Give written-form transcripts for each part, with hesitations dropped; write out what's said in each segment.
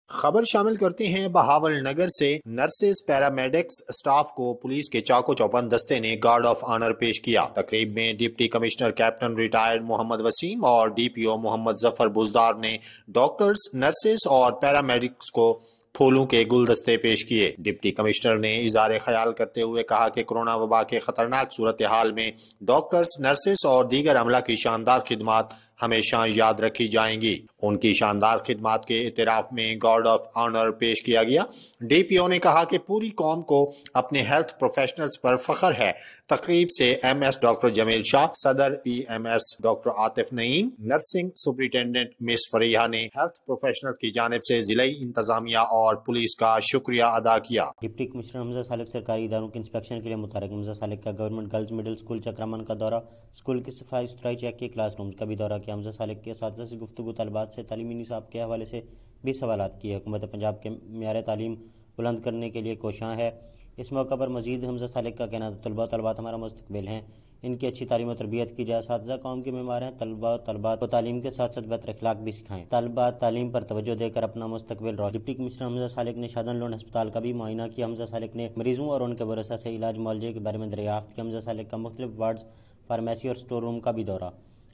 خبر شامل کرتے ہیں بہاول نگر سے۔ نرسز پیرامیڈکس اسٹاف کو پولیس کے چاقو چوبند دستے نے گارڈ آف آنر پیش کیا۔ تقریب میں ڈپٹی کمشنر کیپٹن ریٹائرڈ محمد وسیم اور ڈی پی او محمد ظفر بزدار نے ڈاکٹرز، نرسز اور پیرامیڈکس کو پھولوں کے گلدستے پیش کیے۔ ڈپٹی کمشنر نے اظہار خیال کرتے ہوئے کہا کہ کرونا وبا کے خطرناک صورتحال میں ڈاکٹرز، نرسز اور دیگر عملہ کی شاندار خدمات ہمیشہ یاد رکھی جائیں گی۔ ان کی شاندار خدمات کے اعتراف میں گارڈ آف آنر پیش کیا گیا۔ ڈی پی او نے کہا کہ پوری قوم کو اپنے ہیلتھ پروفیشنلز پر فخر ہے۔ تقریب سے ایم ایس ڈاکٹر جمیل شاہ، صدر P M S doctor Atif نعیم، نرسنگ سپرنٹینڈنٹ مس فریحہ نے ہیلتھ پروفیشنلز کی جانب سے ضلعی انتظامیہ اور پولیس کا شکریہ ادا کیا۔ ڈپٹی کمشنر حمزہ سالک سرکاری اداروں کے انسپیکشن کے لیے متحرک۔ حمزہ سالک کا گورنمنٹ گرلز مڈل اسکول چکرامن کا دورہ، اسکول کی صفائی ستھرائی چیک کی، کلاس رومز کا بھی دورہ کیا۔ حمزہ سالک کے اساتذہ سے گفتگو، طالبات سے تعلیمی نصاب کے حوالے سے بھی سوالات کیے۔ حکومت پنجاب کے معیار تعلیم بلند کرنے کے لیے کوشاں ہے۔ اس موقع پر مزید حمزہ سالک کا کہنا تھا، طلباء و طالبات ہمارا مستقبل ہیں، ان کی اچھی تعلیم و تربیت کی جائے۔ اساتذہ قوم کے معمار ہیں، طلباء و طالبات کو تعلیم کے ساتھ ساتھ بہتر اخلاق بھی سکھائیں۔ طالبات تعلیم پر توجہ دے کر اپنا مستقبل روشن۔ ڈپٹی کمشنر حمزہ سالک نے شادن لون ہسپتال کا بھی معائنہ کیا۔ حمزہ سالک نے مریضوں اور ان کے ورثاء سے علاج معالجے کے بارے میں دریافت کیا۔ حمزہ سالک کا مختلف وارڈز، فارمیسی اور اسٹور روم کا بھی دورہ۔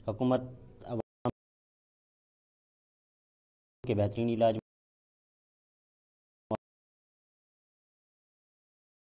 حکومت عوام کے بہترین علاج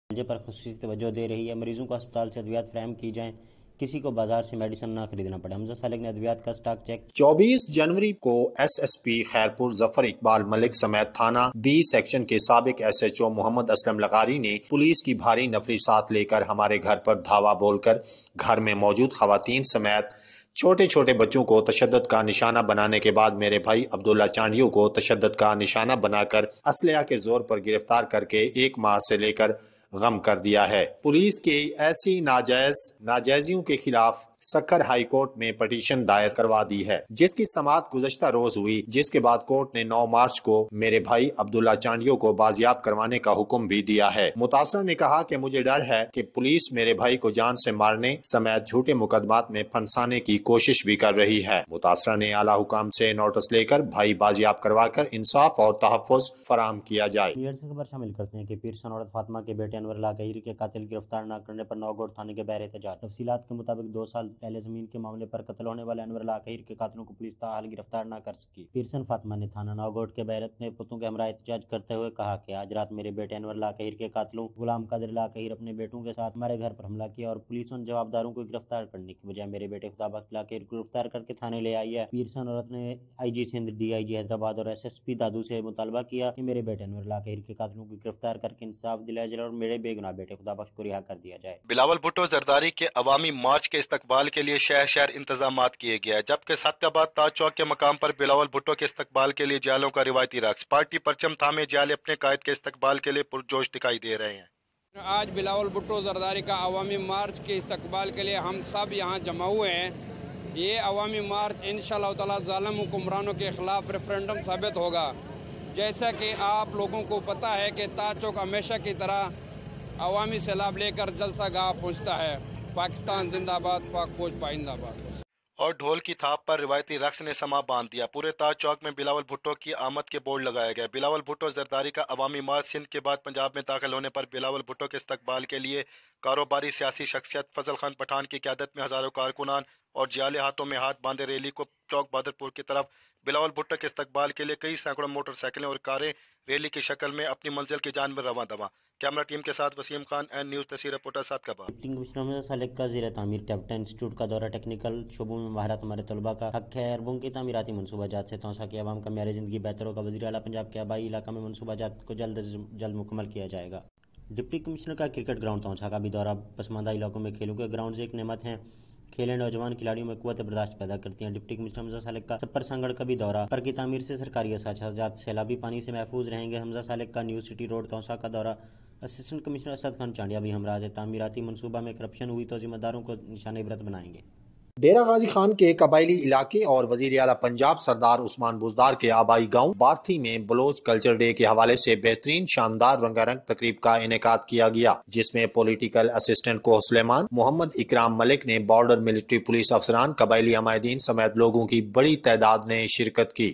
معالجے پر خصوصی توجہ دے رہی ہے۔ مریضوں کو ہسپتال سے ادویات فراہم کی جائیں، کسی کو بازار سے میڈیسن نہ خریدنا پڑے۔ حمزہ سالک نے ادویات کا سٹاک چیک۔ 24 جنوری کو ایس ایس پی خیرپور ظفر اقبال ملک سمیت تھانہ بی سیکشن کے سابق ایس ایچ او محمد اسلم لغاری نے پولیس کی بھاری نفری ساتھ لے کر ہمارے گھر پر دھاوا بول کر گھر میں موجود خواتین سمیت چھوٹے چھوٹے بچوں کو تشدد کا نشانہ بنانے کے بعد میرے بھائی عبداللہ چانڈیو کو تشدد کا نشانہ بنا کر اسلحہ کے زور پر گرفتار کر کے 1 ماہ سے لے کر غم کر دیا ہے۔ پولیس کی ایسی ناجائزیوں کے خلاف سکھر ہائی کورٹ میں پٹیشن دائر کروا دی ہے، جس کی سماعت گزشتہ روز ہوئی، جس کے بعد کورٹ نے 9 مارچ کو میرے بھائی عبداللہ چانڈیو کو بازیاب کروانے کا حکم بھی دیا ہے۔ متاثرہ نے کہا کہ مجھے ڈر ہے کہ پولیس میرے بھائی کو جان سے مارنے سمیت جھوٹے مقدمات میں پھنسانے کی کوشش بھی کر رہی ہے۔ متاثرہ نے اعلیٰ حکام سے نوٹس لے کر بھائی بازیاب کروا کر انصاف اور تحفظ فراہم کیا جائے۔ میئر سے خبر شامل کرتے ہیں کہ پیرسن عورت فاطمہ کے بیٹے انور اللہ کہیر کے قاتل گرفتار نہ کرنے پر نوگوڑ تھانے کے بحر احتجاج۔ تفصیلات کے مطابق 2 سال پہلے زمین کے معاملے پر قتل ہونے والے انور اللہ کہیر کے قاتلوں کو پولیس تاحال گرفتار نہ کر سکی۔ پیرسن فاطمہ نے تھانہ نوگوڑ کے بحر اپنے پتوں کے ہمراہ احتجاج کرتے ہوئے کہا کہ آج رات میرے بیٹے انور اللہ کہیر کے قاتلوں غلام قادر اللہ کہیر اپنے بیٹوں کے ساتھ ہمارے گھر پر حملہ کیا اور پولیس ان جوابداروں کو گرفتار کرنے کی بجائے میرے بیٹے خدابخش اللہ کہیر کو گرفتار کر کے تھانے لے آئی ہے۔ پیرسن عورت نے آئی جی سندھ، ڈی آئی جی حیدرآباد اور ایس ایس پی دادو سے مطالبہ کیا کہ میرے بیٹے انور اللہ کہیر کے قاتلوں کو گرفتار کر کے انصاف دلایا جائے اور میرے بے گناہ بیٹے خدابخش کو رہا کر دیا جائے۔ بلاول بھٹو زرداری کے عوامی مارچ کے استقبال کے لیے شہر شہر انتظامات کیے گئے، جبکہ ستیہ آباد تاج چوک کے مقام پر بلاول بھٹو کے استقبال کے لیے جالوں کا روایتی رقص۔ پارٹی پرچم تھامے جالے اپنے قائد کے استقبال کے لیے پرجوش دکھائی دے رہے ہیں۔ آج بلاول بھٹو زرداری کا عوامی مارچ کے استقبال کے لیے ہم سب یہاں جمع ہوئے ہیں۔ یہ عوامی مارچ انشاءاللہ تعالی ظالم حکمرانوں کے خلاف ریفرینڈم ثابت ہوگا۔ جیسا کہ آپ لوگوں کو پتہ ہے کہ تاج چوک ہمیشہ کی طرح عوامی سیلاب لے کر جلسہ گاہ پہنچتا ہے۔ پاکستان زندہ باد، پاک فوج پائندہ باد۔ اور ڈھول کی تھاپ پر روایتی رقص نے سما باندھ دیا۔ پورے تاج چوک میں بلاول بھٹو کی آمد کے بورڈ لگائے گئے۔ بلاول بھٹو زرداری کا عوامی مارچ سندھ کے بعد پنجاب میں داخل ہونے پر بلاول بھٹو کے استقبال کے لیے کاروباری سیاسی شخصیت فضل خان پٹھان کی قیادت میں ہزاروں کارکنان اور جیالے ہاتھوں میں ہاتھ باندھے ریلی کو چوک بہادر پور کی طرف بلاول بھٹو کے استقبال کے لیے کئی سینکڑوں موٹر سائیکلیں اور کاریں ریلی کی شکل میں اپنی منزل کی جانب رواں دواں۔ کیمرہ ٹیم کے ساتھ وسیم خان، این نیوز تصویر رپورٹر سعد کباب۔ ڈپٹی کمشنر حمزہ سالک کا زیر تعمیر ٹیفٹا انسٹیٹیوٹ کا دورہ۔ ٹیکنیکل شعبوں میں مہارت ہمارے طلباء کا حق ہے۔ اربوں کی تعمیراتی منصوبہ جات سے توسیع کی عوام کا معیار زندگی بہتر ہوگا۔ وزیر اعلیٰ پنجاب کے آبائی علاقہ میں منصوبہ جات کو جلد از جلد مکمل کیا جائے گا۔ ڈپٹی کمشنر کا کرکٹ گراؤنڈ توسیع کا بھی دورہ۔ پسماندہ علاقوں میں کھیلوں کے گراؤنڈز ایک نعمت ہیں، کھیلیں نوجوان کھلاڑیوں میں قوت برداشت پیدا کرتی ہیں۔ ڈپٹی کمشنر حمزہ سالک کا سپر سنگڑ کا بھی دورہ۔ پر کی تعمیر سے سرکاری اساتذہ جات سیلابی پانی سے محفوظ رہیں گے۔ حمزہ سالک کا نیو سٹی روڈ توسیع کا دورہ۔ اسسٹنٹ کمشنر اسد خان چانڈیا بھی ہمراہ تھے۔ تعمیراتی منصوبہ میں کرپشن ہوئی تو ذمہ داروں کو نشانہ عبرت بنائیں گے۔ ڈیرہ غازی خان کے قبائلی علاقے اور وزیر اعلیٰ پنجاب سردار عثمان بزدار کے آبائی گاؤں بارتھی میں بلوچ کلچر ڈے کے حوالے سے بہترین شاندار رنگا رنگ تقریب کا انعقاد کیا گیا، جس میں پولیٹیکل اسسٹنٹ کوہ سلیمان محمد اکرام ملک نے بارڈر ملٹری پولیس افسران، قبائلی عمائدین سمیت لوگوں کی بڑی تعداد نے شرکت کی۔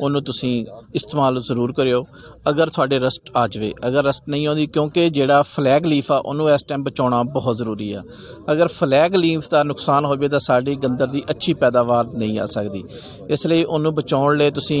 ਉਹਨੂੰ ਤੁਸੀਂ ਇਸਤੇਮਾਲ ਜ਼ਰੂਰ ਕਰਿਓ ਅਗਰ ਤੁਹਾਡੇ ਰਸਟ ਆ ਜਾਵੇ। ਅਗਰ ਰਸਟ ਨਹੀਂ ਆਉਂਦੀ, ਕਿਉਂਕਿ ਜਿਹੜਾ ਫਲੈਗ ਲੀਫ ਆ ਉਹਨੂੰ ਇਸ ਟਾਈਮ ਬਚਾਉਣਾ ਬਹੁਤ ਜ਼ਰੂਰੀ ਆ। ਅਗਰ ਫਲੈਗ ਲੀਫ ਦਾ ਨੁਕਸਾਨ ਹੋਵੇ ਤਾਂ ਸਾਡੀ ਗੰਦਰ ਦੀ ਅੱਛੀ ਪੈਦਾਵਾਰ ਨਹੀਂ ਆ ਸਕਦੀ, ਇਸ ਲਈ ਉਹਨੂੰ ਬਚਾਉਣ ਲਈ ਤੁਸੀਂ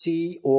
CEO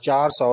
400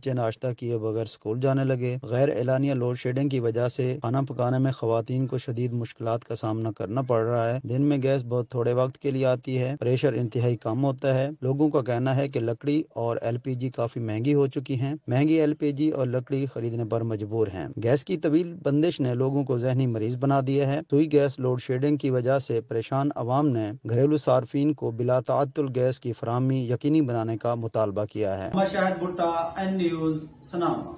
بچے ناشتہ کیے بغیر اسکول جانے لگے۔ غیر اعلانیہ لوڈ شیڈنگ کی وجہ سے کھانا پکانے میں خواتین کو شدید مشکلات کا سامنا کرنا پڑ رہا ہے۔ دن میں گیس بہت تھوڑے وقت کے لیے آتی ہے، پریشر انتہائی کم ہوتا ہے۔ لوگوں کا کہنا ہے کہ لکڑی اور ایل پی جی کافی مہنگی ہو چکی ہیں، مہنگی ایل پی جی اور لکڑی خریدنے پر مجبور ہیں۔ گیس کی طویل بندش نے لوگوں کو ذہنی مریض بنا دیا ہے۔ سوئی گیس لوڈ شیڈنگ کی وجہ سے پریشان عوام نے گھریلو صارفین کو بلا تعطل گیس کی فراہمی یقینی بنانے کا مطالبہ کیا ہے۔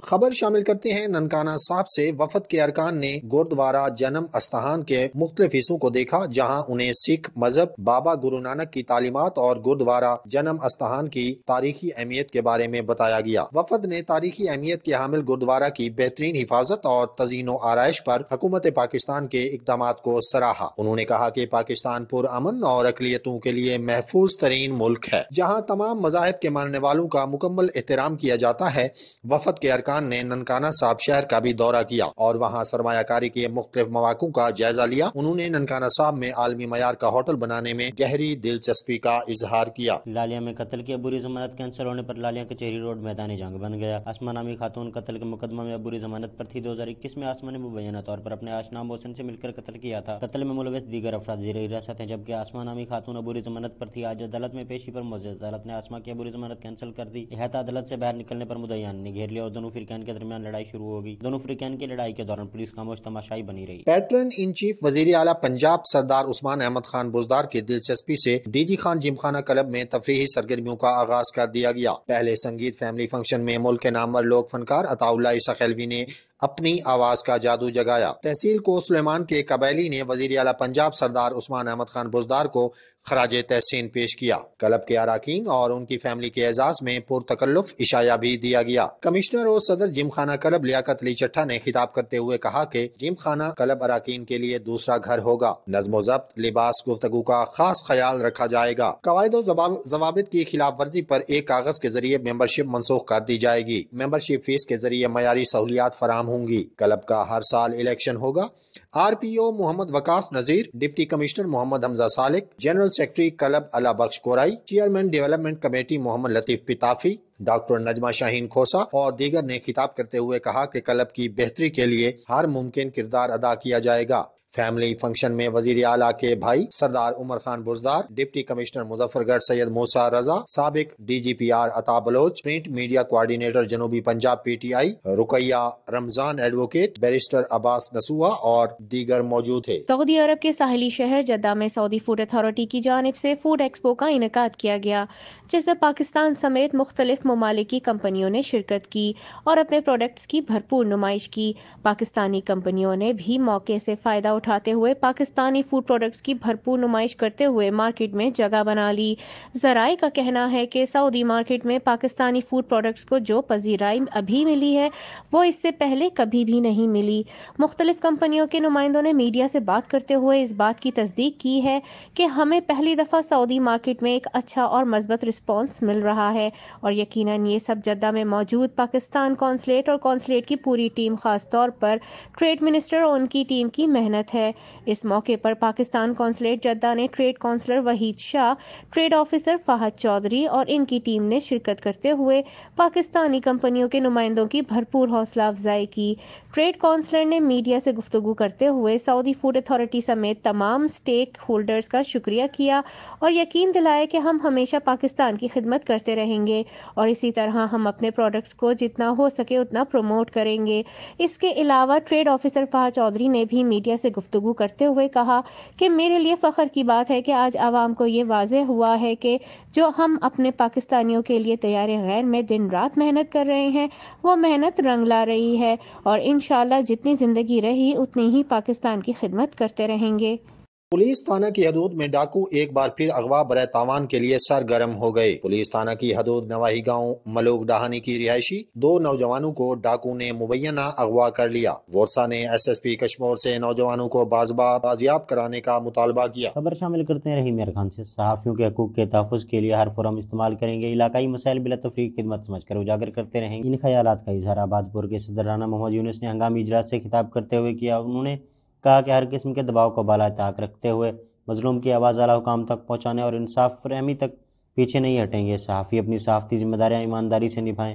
خبر شامل کرتے ہیں ننکانہ صاحب سے۔ وفد کے ارکان نے گردوارہ جنم استھان کے مختلف حصوں کو دیکھا، جہاں انہیں سکھ مذہب، بابا گرو نانک کی تعلیمات اور گردوارہ جنم استھان کی تاریخی اہمیت کے بارے میں بتایا گیا۔ وفد نے تاریخی اہمیت کے حامل گردوارہ کی بہترین حفاظت اور تزئین و آرائش پر حکومت پاکستان کے اقدامات کو سراہا۔ انہوں نے کہا کہ پاکستان پرامن اور اقلیتوں کے لیے محفوظ ترین ملک ہے، جہاں تمام مذاہب کے ماننے والوں کا مکمل احترام کیا جاتا ہے۔ وفد کے ارکان نے ننکانہ صاحب شہر کا بھی دورہ کیا اور وہاں سرمایہ کاری کے مختلف مواقع کا جائزہ لیا۔ انہوں نے ننکانہ صاحب میں عالمی معیار کا ہوٹل بنانے میں گہری دلچسپی کا اظہار کیا۔ لالیہ میں قتل کی عبوری ضمانت کینسل ہونے پر لالیہ کچہری روڈ میدان جنگ بن گیا۔ اسما نامی خاتون قتل کے مقدمہ میں عبوری ضمانت پر تھی۔ 2021 میں اسما نے مبینہ طور پر اپنے آشنا محسن سے مل کر قتل کیا تھا۔ قتل میں ملوث دیگر افراد زیر حراست ہیں، جبکہ اسما نامی خاتون عبوری ضمانت پر تھی۔ آج عدالت میں پیشی پر معزز عدالت نے اسما کی عبوری ضمانت کینسل کر دی۔ احاطہ عدالت سے باہر نکلنے پر مدعیان نے گھیر لیا اور دونوں فریقین کے درمیان لڑائی شروع ہو گئی۔ دونوں فریقین کی لڑائی کے دوران پولیس خاموش تماشائی بنی رہی۔ پیٹرن ان چیف وزیر اعلیٰ پنجاب سردار عثمان احمد خان بزدار کی دلچسپی سے ڈی جی خان جم خانہ کلب میں تفریحی سرگرمیوں کا آغاز کر دیا گیا۔ پہلے سنگیت فیملی فنکشن میں ملک کے نامور لوک فنکار عطا اللہ عیسیٰ خیلوی نے اپنی آواز کا جادو جگایا۔ تحصیل کو سلیمان کے قبائلی نے وزیر اعلیٰ پنجاب سردار عثمان احمد خان بزدار کو خراج تحسین پیش کیا۔ کلب کے اراکین اور ان کی فیملی کے اعزاز میں پرتکلف عشایہ بھی دیا گیا۔ کمشنر اور صدر جم خانہ کلب لیاقت علی چٹھا نے خطاب کرتے ہوئے کہا کہ جم خانہ کلب اراکین کے لیے دوسرا گھر ہوگا۔ نظم و ضبط، لباس، گفتگو کا خاص خیال رکھا جائے گا۔ قواعد و ضوابط کی خلاف ورزی پر ایک کاغذ کے ذریعے ممبرشپ منسوخ کر دی جائے گی۔ ممبرشپ فیس کے ذریعے معیاری سہولیات فراہم ہوں گی۔ کلب کا ہر سال الیکشن ہوگا۔ آر پی او محمد وقاص نذیر، ڈپٹی کمشنر محمد حمزہ سالک، general secretary club Allah Bakhsh Korai, chairman development committee محمد لطیف پتافی، ڈاکٹر نجمہ شاہین کھوسا اور دیگر نے خطاب کرتے ہوئے کہا کہ کلب کی بہتری کے لیے ہر ممکن کردار ادا کیا جائے گا۔ فیملی فنکشن میں وزیر اعلیٰ کے بھائی سردار عمر خان بزدار، ڈپٹی کمشنر مظفر گڑھ سید موسیٰ رضا، سابق ڈی جی پی آر عطا بلوچ، پرنٹ میڈیا کوارڈینیٹر جنوبی پنجاب پی ٹی آئی رقیہ رمضان، ایڈوکیٹ بیرسٹر عباس نسوہ اور دیگر موجود تھے۔ سعودی عرب کے ساحلی شہر جدہ میں سعودی فوڈ اتھارٹی کی جانب سے فوڈ ایکسپو کا انعقاد کیا گیا، جس میں پاکستان سمیت مختلف ممالک کی کمپنیوں نے شرکت کی اور اپنے پروڈکٹس کی بھرپور نمائش کی۔ پاکستانی کمپنیوں نے بھی موقع سے فائدہ اٹھاتے ہوئے پاکستانی فوڈ پروڈکٹس کی بھرپور نمائش کرتے ہوئے مارکیٹ میں جگہ بنا لی۔ ذرائع کا کہنا ہے کہ سعودی مارکیٹ میں پاکستانی فوڈ پروڈکٹس کو جو پذیرائی ابھی ملی ہے وہ اس سے پہلے کبھی بھی نہیں ملی۔ مختلف کمپنیوں کے نمائندوں نے میڈیا سے بات کرتے ہوئے اس بات کی تصدیق کی ہے کہ ہمیں پہلی دفعہ سعودی مارکیٹ میں ایک اچھا اور مثبت رسپانس مل رہا ہے، اور یقیناً یہ سب جدہ میں موجود پاکستان قونصلیٹ اور قونصلیٹ کی پوری ٹیم، خاص طور پر ٹریڈ منسٹر اور ان کی ٹیم کی محنت ہے۔ اس موقع پر پاکستان قونصلیٹ جدہ نے ٹریڈ کونسلر وحید شاہ، ٹریڈ آفیسر فہد چودھری اور ان کی ٹیم نے شرکت کرتے ہوئے پاکستانی کمپنیوں کے نمائندوں کی بھرپور حوصلہ افزائی کی۔ ٹریڈ کونسلر نے میڈیا سے گفتگو کرتے ہوئے سعودی فوڈ اتھارٹی سمیت تمام سٹیک ہولڈرز کا شکریہ کیا اور یقین دلایا کہ ہم ہمیشہ پاکستان کی خدمت کرتے رہیں گے اور اسی طرح ہم اپنے پروڈکٹس کو جتنا ہو سکے اتنا پروموٹ کریں گے۔ اس کے علاوہ ٹریڈ آفیسر فہد چودھری نے بھی میڈیا سے گفتگو کرتے ہوئے کہا کہ میرے لیے فخر کی بات ہے کہ آج عوام کو یہ واضح ہوا ہے کہ جو ہم اپنے پاکستانیوں کے لیے تیار غیر میں دن رات محنت کر رہے ہیں وہ محنت رنگ لا رہی ہے، اور انشاءاللہ جتنی زندگی رہی اتنی ہی پاکستان کی خدمت کرتے رہیں گے۔ پولیس تھانہ کی حدود میں ڈاکو ایک بار پھر اغوا برائے تاوان کے لیے سرگرم ہو گئے۔ پولیس تھانہ کی حدود نواحی گاؤں ملوک ڈہانی کی رہائشی 2 نوجوانوں کو ڈاکو نے مبینہ اغوا کر لیا۔ ورثہ نے ایس ایس پی کشمور سے نوجوانوں کو بازیاب کرانے کا مطالبہ کیا۔ خبر شامل کرتے ہیں رحیم یار خان سے۔ صحافیوں کے حقوق کے تحفظ کے لیے ہر فورم استعمال کریں گے، علاقائی مسائل بلا تفریق خدمت سمجھ کر اجاگر کرتے رہیں گے۔ ان خیالات کا اظہار آباد پور کے صدر رانا محمد یونس نے ہنگامی اجلاس سے خطاب کرتے ہوئے کیا۔ انہوں نے کہا کہ ہر قسم کے دباؤ کو بالائے طاق رکھتے ہوئے مظلوم کی آواز اعلیٰ حکام تک پہنچانے اور انصاف فراہمی تک پیچھے نہیں ہٹیں گے۔ صحافی اپنی صحافتی ذمہ داریاں ایمانداری سے نبھائیں،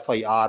FIR